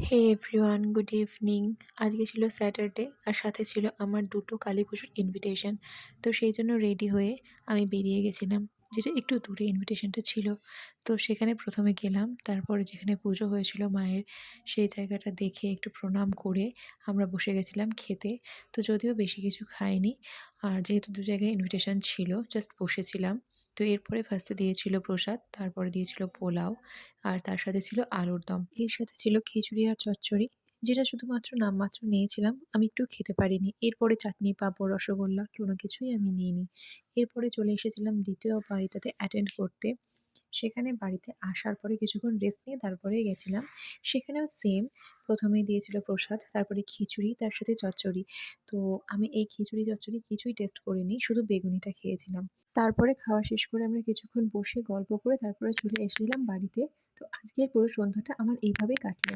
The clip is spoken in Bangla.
হে এভরিওয়ান, গুড ইভিনিং। আজকে ছিল স্যাটারডে আর সাথে ছিল আমার দুটো কালী পুজোর ইনভিটেশন। তো সেই জন্য রেডি হয়ে আমি বেরিয়ে গেছিলাম, যেটা একটু দূরে ইনভিটেশনটা ছিল। তো সেখানে প্রথমে গেলাম, তারপরে যেখানে পুজো হয়েছিল মায়ের সেই জায়গাটা দেখে একটু প্রণাম করে আমরা বসে গেছিলাম খেতে। তো যদিও বেশি কিছু খাইনি, আর যেহেতু দু জায়গায় ইনভিটেশন ছিল জাস্ট বসেছিলাম। তো এরপরে ফার্স্টে দিয়েছিল প্রসাদ, তারপরে দিয়েছিল পোলাও, আর তার সাথে ছিল আলুর দম। এর সাথে ছিল খিচুড়ি আর চচ্চড়ি, যেটা শুধুমাত্র নামমাত্র নিয়েছিলাম, আমি একটু খেতে পারিনি। এরপরে চাটনি, পাঁপড়, রসগোল্লা কোনো কিছুই আমি নিইনি। এরপরে চলে এসেছিলাম দ্বিতীয় বাড়িটাতে অ্যাটেন্ড করতে। সেখানে বাড়িতে আসার পরে কিছুক্ষণ রেস্ট নিয়ে তারপরে গেছিলাম। সেখানেও সেম, প্রথমেই দিয়েছিল প্রসাদ, তারপরে খিচুড়ি, তার সাথে চচ্চড়ি। তো আমি এই খিচুড়ি চচ্চড়ি কিছুই টেস্ট করিনি, শুধু বেগুনিটা খেয়েছিলাম। তারপরে খাওয়া শেষ করে আমরা কিছুক্ষণ বসে গল্প করে তারপরে চলে এসেছিলাম বাড়িতে। তো আজকের পুরো সন্ধ্যাটা আমার এইভাবেই কাটলো।